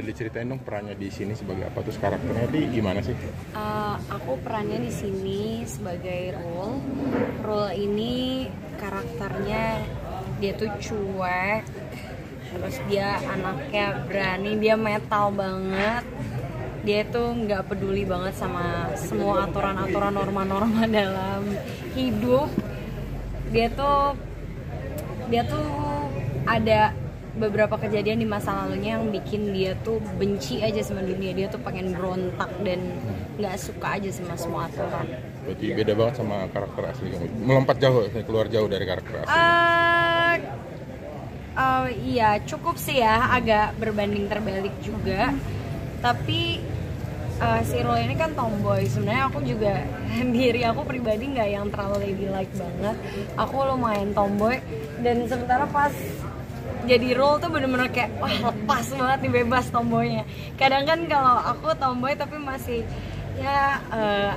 diceritain dong perannya di sini sebagai apa, terus karakternya di gimana sih? Aku perannya di sini sebagai Rule. Rule ini karakternya dia tuh cuek, terus dia anaknya berani, dia metal banget. Dia tuh nggak peduli banget sama semua aturan-aturan norma-norma dalam hidup. Dia tuh ada beberapa kejadian di masa lalunya yang bikin dia tuh benci aja sama dunia. Dia tuh pengen berontak dan nggak suka aja sama semua aturan. Berarti beda banget sama karakter asli kamu. Melompat jauh, keluar jauh dari karakter asli. Iya, cukup sih ya, agak berbanding terbalik juga. Tapi si Rule ini kan tomboy. Sebenarnya aku juga diri aku pribadi nggak yang terlalu ladylike banget. Aku lumayan tomboy, dan sementara pas jadi Rule tuh bener-bener kayak wah, lepas banget nih, bebas tomboynya. Kadang kan kalau aku tomboy tapi masih ya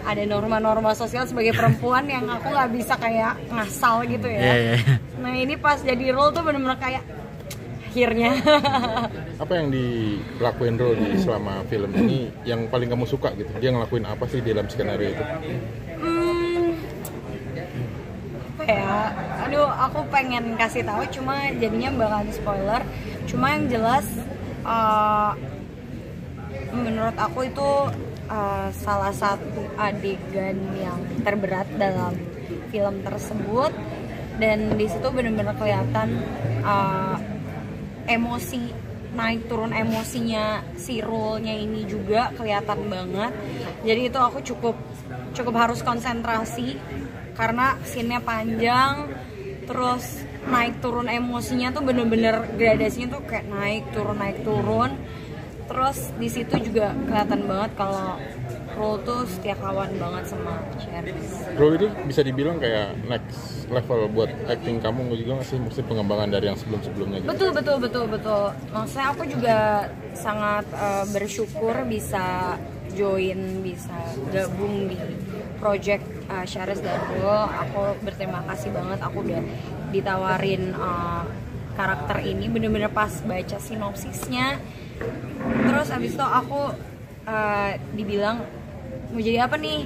ada norma-norma sosial sebagai perempuan yang aku nggak bisa kayak ngasal gitu ya. Nah ini pas jadi Rule tuh bener-bener kayak akhirnya. Apa yang dilakuin Rule di selama film ini yang paling kamu suka gitu? Dia ngelakuin apa sih di dalam skenario itu? Apa ya? Aduh, aku pengen kasih tahu cuma jadinya bakal di spoiler. Cuma yang jelas menurut aku itu salah satu adegan yang terberat dalam film tersebut, dan di situ benar-benar kelihatan emosi, naik turun emosinya si Rule-nya ini juga kelihatan banget. Jadi itu aku cukup harus konsentrasi karena scene-nya panjang, terus naik turun emosinya tuh bener-bener gradasinya tuh kayak naik turun. Terus di situ juga kelihatan banget kalau Rule tuh setia kawan banget sama Charis. Rule itu bisa dibilang kayak next level buat acting kamu juga nggak sih? Maksudnya pengembangan dari yang sebelum-sebelumnya gitu. Betul. Maksudnya aku juga sangat bersyukur bisa join, bisa gabung di project Charis dan Rule. Aku berterima kasih banget, aku udah ditawarin karakter ini bener-bener pas baca sinopsisnya. Terus abis itu aku dibilang mau jadi apa nih,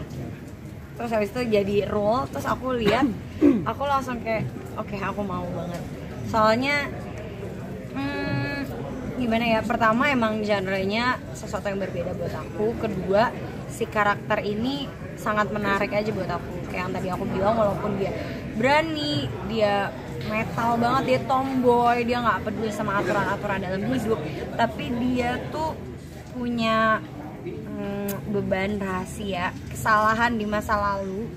terus habis itu jadi Rule. Terus aku lihat, aku langsung kayak oke, aku mau banget. Soalnya gimana ya, pertama emang genre-nya sesuatu yang berbeda buat aku. Kedua, si karakter ini sangat menarik aja buat aku. Kayak yang tadi aku bilang, walaupun dia berani, dia metal banget, dia tomboy, dia nggak peduli sama aturan-aturan dalam hidup, tapi dia tuh punya beban rahasia, kesalahan di masa lalu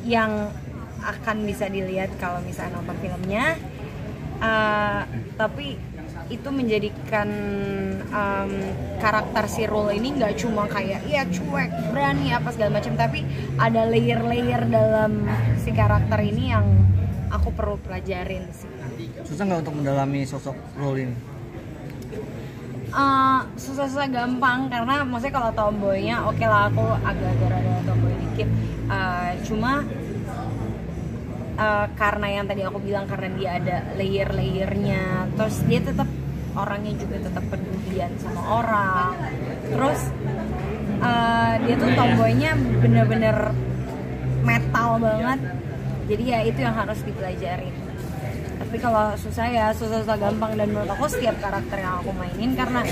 yang akan bisa dilihat kalau misalnya nonton filmnya. Tapi itu menjadikan karakter si Rule ini nggak cuma kayak ya cuek, berani apa segala macam, tapi ada layer-layer dalam si karakter ini yang aku perlu pelajarin sih. Susah nggak untuk mendalami sosok Rule ini? Susah gampang, karena maksudnya kalau tomboynya oke lah, aku agak-agak rada tomboy dikit. Cuma karena yang tadi aku bilang, karena dia ada layer-layernya, terus dia tetap orangnya juga tetap pedulian sama orang. Terus dia tuh tomboynya bener-bener metal banget. Jadi ya itu yang harus dipelajarin. Tapi kalau susah gampang, dan menurut aku setiap karakter yang aku mainin, karena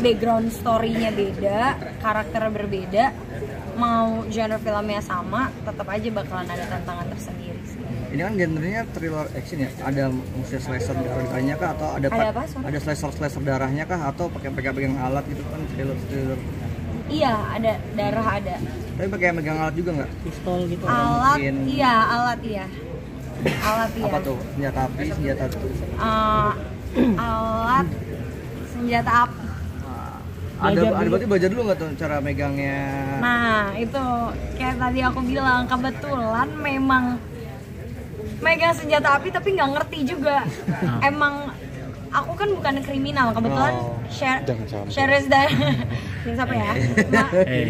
background story-nya beda, karakternya berbeda, mau genre filmnya sama, tetap aja bakalan ada tantangan tersendiri sih. Ini kan genrenya thriller action ya, ada musik slasher darahnya kah, atau ada slasher darahnya kah, atau pakai pegang alat gitu kan, thriller? Iya, ada darah, ada. Tapi pakai megang alat juga nggak? Pistol gitu? Alat, mungkin... alat iya. Apa tuh? Senjata api, senjata tuh? Alat, senjata api. Ada berarti belajar dulu nggak tuh cara megangnya? Nah itu kayak tadi aku bilang, kebetulan memang megang senjata api tapi nggak ngerti juga. Emang aku kan bukan kriminal, kebetulan Charis dan siapa ya?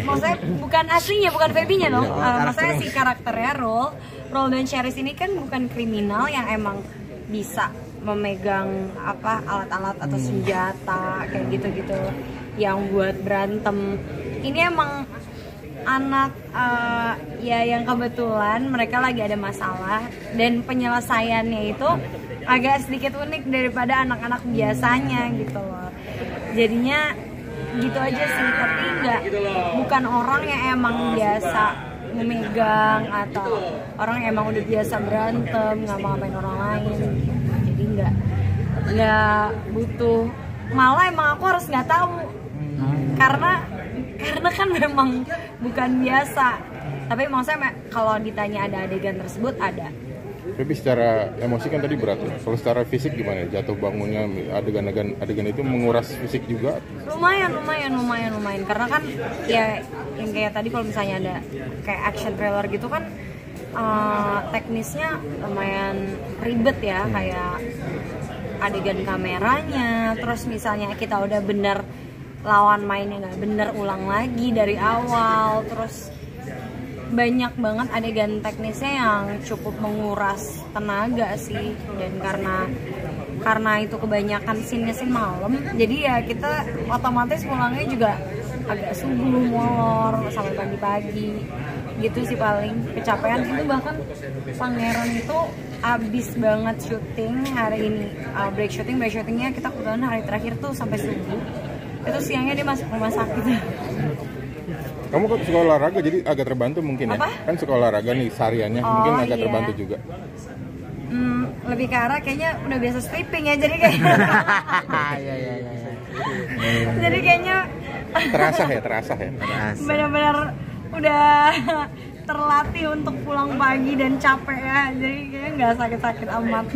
Maksudnya bukan aslinya, bukan Feby-nya dong. Maksudnya si karakternya Rule dan Charis ini kan bukan kriminal yang emang bisa memegang apa alat-alat atau senjata kayak gitu-gitu. yang buat berantem. Ini emang anak ya yang kebetulan mereka lagi ada masalah dan penyelesaiannya itu agak sedikit unik daripada anak-anak biasanya gitu loh. Jadinya gitu aja sih, tapi bukan orang yang emang biasa memegang atau orang yang emang udah biasa berantem ngapa-ngapain orang lain. Jadi nggak butuh, malah emang aku harus nggak tahu karena kan memang bukan biasa. Tapi maksudnya kalau ditanya ada adegan tersebut ada. Tapi secara emosi kan tadi berat ya. Kalau secara fisik gimana? Jatuh bangunnya, adegan itu menguras fisik juga? Lumayan. Karena kan ya yang kayak tadi kalau misalnya ada kayak action trailer gitu kan teknisnya lumayan ribet ya, kayak adegan kameranya. Terus misalnya kita udah bener lawan mainnya nggak bener, ulang lagi dari awal. Terus banyak banget adegan teknisnya yang cukup menguras tenaga sih, dan karena itu kebanyakan scene malam, jadi ya kita otomatis pulangnya juga agak subuh, molor sampai pagi-pagi gitu sih. Paling kecapean itu, bahkan Pangeran itu abis banget syuting hari ini, break syutingnya kita kebetulan hari terakhir tuh sampai subuh, itu siangnya dia masuk rumah sakit. Kamu kan suka olahraga jadi agak terbantu mungkin ya? Kan suka olahraga nih sehariannya, mungkin agak terbantu juga. Lebih ke arah kayaknya udah biasa stripping ya, jadi kayak jadi kayaknya terasa ya. Benar-benar udah terlatih untuk pulang pagi dan capek ya, jadi kayaknya nggak sakit-sakit amat.